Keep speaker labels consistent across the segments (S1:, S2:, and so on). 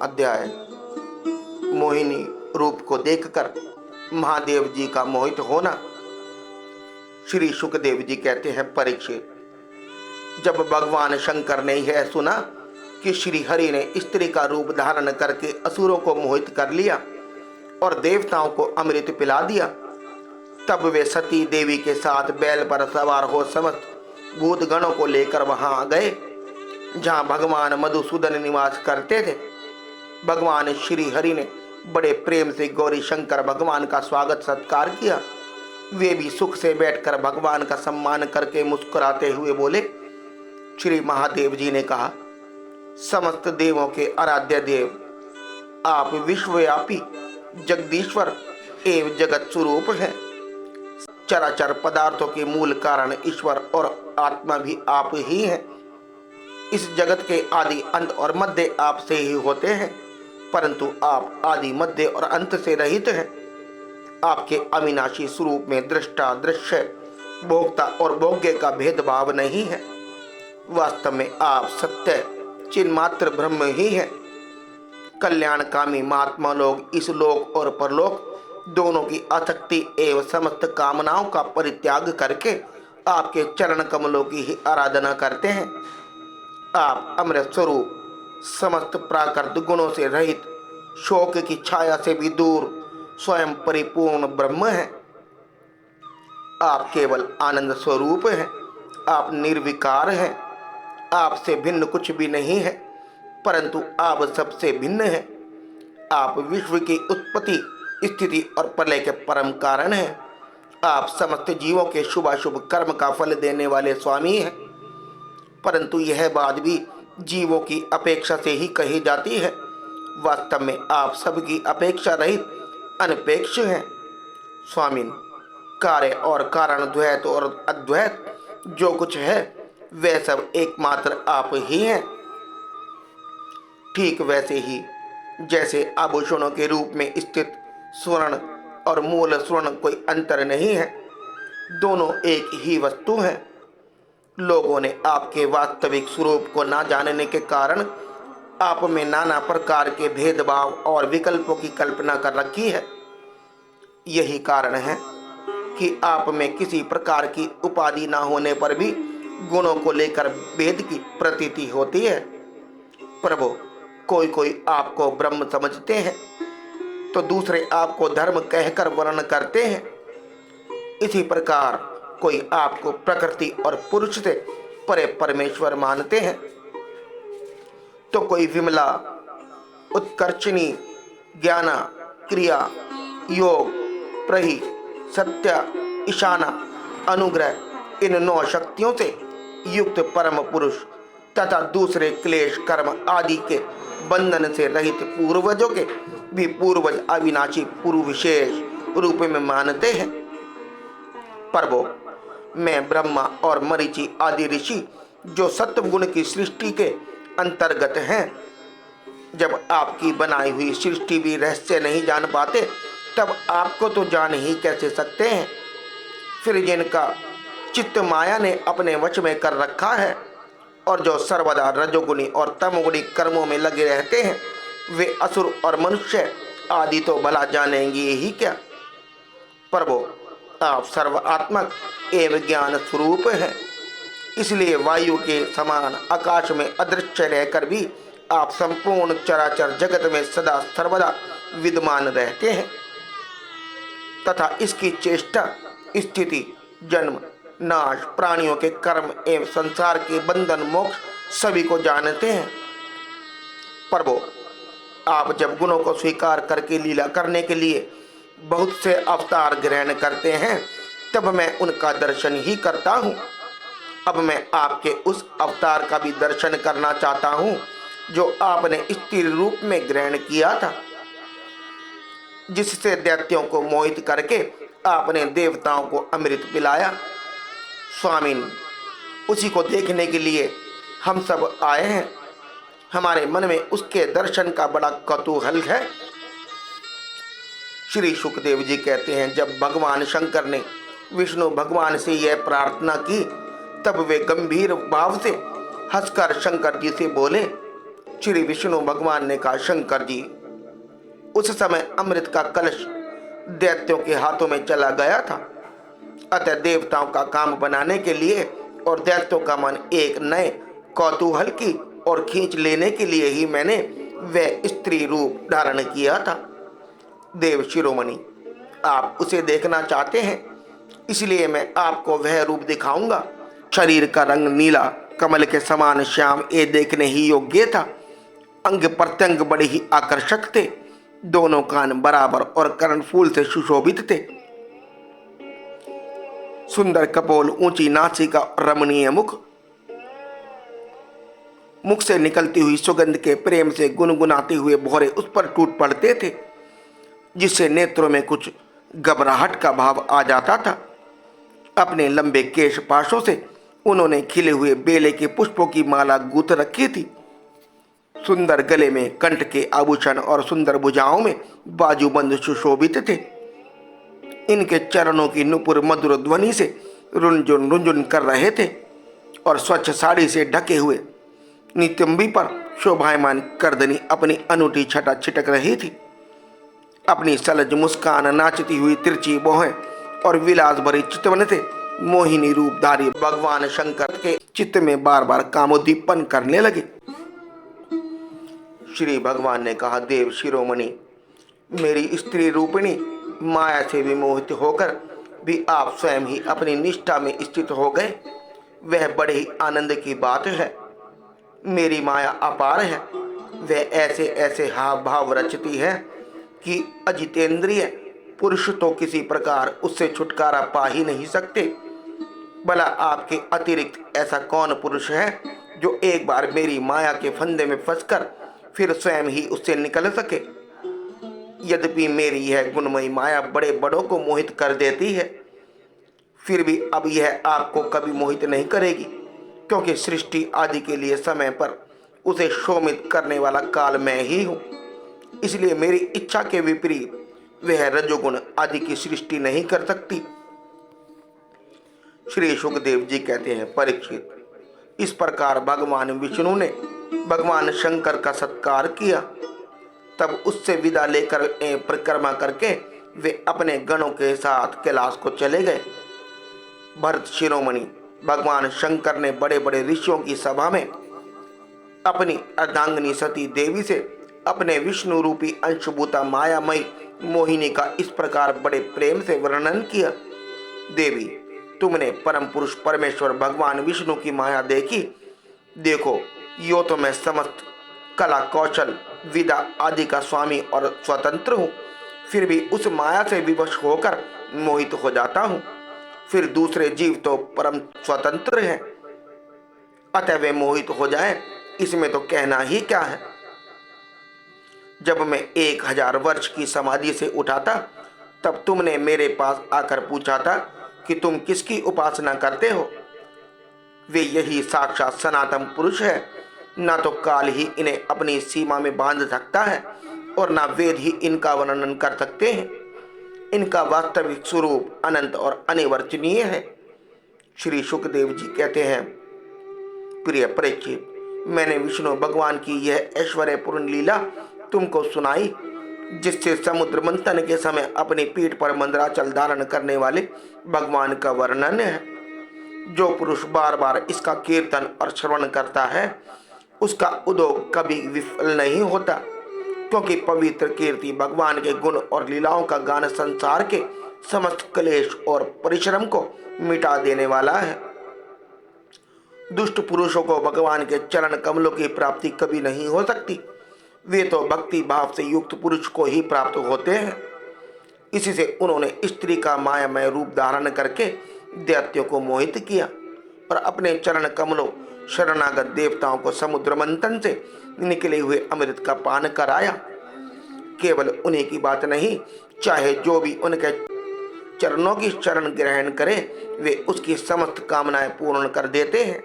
S1: अध्याय। मोहिनी रूप को देखकर महादेव जी का मोहित होना। श्री सुखदेव जी कहते हैं, परीक्षित, जब भगवान शंकर ने यह सुना कि श्री हरि ने स्त्री का रूप धारण करके असुरों को मोहित कर लिया और देवताओं को अमृत पिला दिया, तब वे सती देवी के साथ बैल पर सवार हो समस्त भूत गणों को लेकर वहां गए जहां भगवान मधुसूदन निवास करते थे। भगवान श्री हरि ने बड़े प्रेम से गौरी शंकर भगवान का स्वागत सत्कार किया। वे भी सुख से बैठकर भगवान का सम्मान करके मुस्कुराते हुए बोले। श्री महादेव जी ने कहा, समस्त देवों के आराध्य देव, आप विश्वव्यापी जगदीश्वर एवं जगत स्वरूप हैं। चराचर पदार्थों के मूल कारण ईश्वर और आत्मा भी आप ही हैं। इस जगत के आदि अंत और मध्य आप से ही होते हैं, परंतु आप आदि मध्य और अंत से रहित हैं। आपके अविनाशी स्वरूप में दृष्टा, दृश्य, भोक्ता और भोग्य का भेदभाव नहीं है। वास्तव में आप सत्य चिन्मात्र ब्रह्म ही हैं। कल्याणकामी महात्मा लोग इस लोक और परलोक दोनों की आसक्ति एवं समस्त कामनाओं का परित्याग करके आपके चरण कमलों की ही आराधना करते हैं। आप अमृत स्वरूप, समस्त प्राकृत गुणों से रहित, शोक की छाया से भी दूर, स्वयं परिपूर्ण ब्रह्म हैं। आप केवल आनंद स्वरूप हैं। आप निर्विकार हैं। आपसे भिन्न कुछ भी नहीं है, परंतु आप सबसे भिन्न हैं। आप विश्व की उत्पत्ति, स्थिति और प्रलय के परम कारण हैं। आप समस्त जीवों के शुभाशुभ कर्म का फल देने वाले स्वामी हैं, परंतु यह बात भी जीवों की अपेक्षा से ही कही जाती है। वास्तव में आप सबकी अपेक्षा रहित अनपेक्ष हैं। स्वामिन, कार्य और कारण, द्वैत और अद्वैत जो कुछ है वह सब एकमात्र आप ही हैं। ठीक वैसे ही जैसे आभूषणों के रूप में स्थित स्वर्ण और मूल स्वर्ण कोई अंतर नहीं है, दोनों एक ही वस्तु हैं। लोगों ने आपके वास्तविक स्वरूप को ना जानने के कारण आप में नाना प्रकार के भेदभाव और विकल्पों की कल्पना कर रखी है। यही कारण है कि आप में किसी प्रकार की उपाधि ना होने पर भी गुणों को लेकर भेद की प्रतीति होती है। प्रभु, कोई कोई आपको ब्रह्म समझते हैं तो दूसरे आपको धर्म कहकर वर्णन करते हैं। इसी प्रकार कोई आपको प्रकृति और पुरुष से परे परमेश्वर मानते हैं, तो कोई विमला, उत्कर्षणी, ज्ञाना, क्रिया, योग, प्रही, सत्य, ईशाना, अनुग्रह, इन 9 शक्तियों से युक्त परम पुरुष तथा दूसरे क्लेश कर्म आदि के बंधन से रहित पूर्वजों के भी पूर्वज अविनाशी पूर्व विशेष रूप में मानते हैं। प्रभु, मैं ब्रह्मा और मरीचि आदि ऋषि जो सत्व गुण की सृष्टि के अंतर्गत हैं, जब आपकी बनाई हुई सृष्टि भी रहस्य नहीं जान पाते, तब आपको तो जान ही कैसे सकते हैं। फिर जिनका चित्त माया ने अपने वश में कर रखा है और जो सर्वदा रजोगुणी और तमोगुणी कर्मों में लगे रहते हैं, वे असुर और मनुष्य आदि तो भला जानेंगे ही क्या। प्रभु, आप सर्वात्मक एवं ज्ञान स्वरूप हैं, इसलिए वायु के समान आकाश में अदृश्य रहकर भी आप संपूर्ण चराचर जगत में सदा सर्वदा विद्यमान रहते हैं तथा इसकी चेष्टा, स्थिति, जन्म, नाश, प्राणियों के कर्म एवं संसार के बंधन, मोक्ष सभी को जानते हैं। प्रभु, आप जब गुणों को स्वीकार करके लीला करने के लिए बहुत से अवतार ग्रहण करते हैं, तब मैं उनका दर्शन ही करता हूँ। अब मैं आपके उस अवतार का भी दर्शन करना चाहता हूँ जो आपने स्त्री रूप में ग्रहण किया था, जिससे दैत्यों को मोहित करके आपने देवताओं को अमृत पिलाया। स्वामिन, उसी को देखने के लिए हम सब आए हैं। हमारे मन में उसके दर्शन का बड़ा कौतूहल है। श्री सुखदेव जी कहते हैं, जब भगवान शंकर ने विष्णु भगवान से यह प्रार्थना की, तब वे गंभीर भाव से हंसकर शंकर जी से बोले, श्री विष्णु भगवान ने कहा, शंकर जी, उस समय अमृत का कलश दैत्यों के हाथों में चला गया था, अतः देवताओं का काम बनाने के लिए और दैत्यों का मन एक नए कौतूहल की और खींच लेने के लिए ही मैंने वह स्त्री रूप धारण किया था। देव शिरोमणि, आप उसे देखना चाहते हैं, इसलिए मैं आपको वह रूप दिखाऊंगा। शरीर का रंग नीला, कमल के समान श्याम, ये देखने ही योग्य था। अंग प्रत्यंग बड़े ही आकर्षक थे। दोनों कान बराबर और कर्णफूल से सुशोभित थे। सुंदर कपोल, ऊंची नासिका, रमणीय मुख, मुख से निकलती हुई सुगंध के प्रेम से गुनगुनाते हुए भौरे उस पर टूट पड़ते थे, जिससे नेत्रों में कुछ घबराहट का भाव आ जाता था। अपने लंबे केश पाशों से उन्होंने खिले हुए बेले के पुष्पों की माला गूंथ रखी थी। सुंदर गले में कंठ के आभूषण और सुंदर भुजाओं में बाजूबंद सुशोभित थे। इनके चरणों की नुपुर मधुर ध्वनि से रुंझुन रुंझुन कर रहे थे और स्वच्छ साड़ी से ढके हुए नितंबी पर शोभायमान करदनी अपनी अनूठी छटा छिटक रही थी। अपनी सलज मुस्कान, नाचती हुई तिरछी भौहें और विलास भरी चितवन से मोहिनी रूपधारी भगवान शंकर के चित्त में बार बार कामोद्दीपन करने लगे। श्री भगवान ने कहा, देव शिरोमणि, मेरी स्त्री रूपिणी माया से विमोहित होकर भी आप स्वयं ही अपनी निष्ठा में स्थित हो गए, वह बड़े ही आनंद की बात है। मेरी माया अपार है, वह ऐसे ऐसे हाव भाव रचती है कि अजितेंद्रिय पुरुष तो किसी प्रकार उससे छुटकारा पा ही नहीं सकते। भला आपके अतिरिक्त ऐसा कौन पुरुष है जो एक बार मेरी माया के फंदे में फंसकर फिर स्वयं ही उससे निकल सके। यद्यपि मेरी यह गुणमयी माया बड़े बड़ों को मोहित कर देती है, फिर भी अब यह आपको कभी मोहित नहीं करेगी, क्योंकि सृष्टि आदि के लिए समय पर उसे शोभित करने वाला काल मैं ही हूँ। इसलिए मेरी इच्छा के विपरीत वह रजोगुण आदि की सृष्टि नहीं कर सकती। श्री सुखदेव जी कहते हैं, परीक्षित, इस प्रकार भगवान विष्णु ने भगवान शंकर का सत्कार किया। तब उससे विदा लेकर परिक्रमा करके वे अपने गणों के साथ कैलाश को चले गए। भरत शिरोमणि, भगवान शंकर ने बड़े बड़े ऋषियों की सभा में अपनी अर्धांगिनी सती देवी से अपने विष्णु रूपी अंशभूता मायामयी मोहिनी का इस प्रकार बड़े प्रेम से वर्णन किया। देवी, तुमने परम पुरुष परमेश्वर भगवान विष्णु की माया देखी। देखो, यो तो मैं समस्त कला कौशल विद्या आदि का स्वामी और स्वतंत्र हूँ, फिर भी उस माया से विवश होकर मोहित हो जाता हूँ। फिर दूसरे जीव तो परम स्वतंत्र हैं, अतः वे मोहित हो जाएं, इसमें तो कहना ही क्या है। जब मैं 1000 वर्ष की समाधि से उठा था, तब तुमने मेरे पास आकर पूछा था कि तुम किसकी उपासना करते हो। वे यही साक्षात सनातन पुरुष है। ना तो काल ही इन्हें अपनी सीमा में बांध सकता है और ना वेद ही इनका वर्णन कर सकते हैं। इनका वास्तविक स्वरूप अनंत और अनिवर्चनीय है। श्री सुखदेव जी कहते हैं, प्रिय परीक्षित, मैंने विष्णु भगवान की यह ऐश्वर्यपूर्ण लीला तुमको सुनाई, जिससे समुद्र मंथन के समय अपनी पीठ पर मंदराचल धारण करने वाले भगवान का वर्णन है। जो पुरुष बार बार इसका कीर्तन और श्रवण करता है, उसका उद्योग कभी विफल नहीं होता, क्योंकि पवित्र कीर्ति भगवान के गुण और लीलाओं का गान संसार के समस्त क्लेश और परिश्रम को मिटा देने वाला है। दुष्ट पुरुषों को भगवान के चरण कमलों की प्राप्ति कभी नहीं हो सकती। वे तो भक्ति भाव से युक्त पुरुष को ही प्राप्त होते हैं। इसी से उन्होंने स्त्री का मायामय रूप धारण करके दैत्यों को मोहित किया और अपने चरण कमलों शरणागत देवताओं को समुद्र मंथन से निकले हुए अमृत का पान कराया। केवल उन्हीं की बात नहीं, चाहे जो भी उनके चरणों की शरण ग्रहण करे, वे उसकी समस्त कामनाएं पूर्ण कर देते हैं।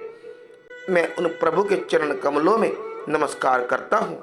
S1: मैं उन प्रभु के चरण कमलों में नमस्कार करता हूँ।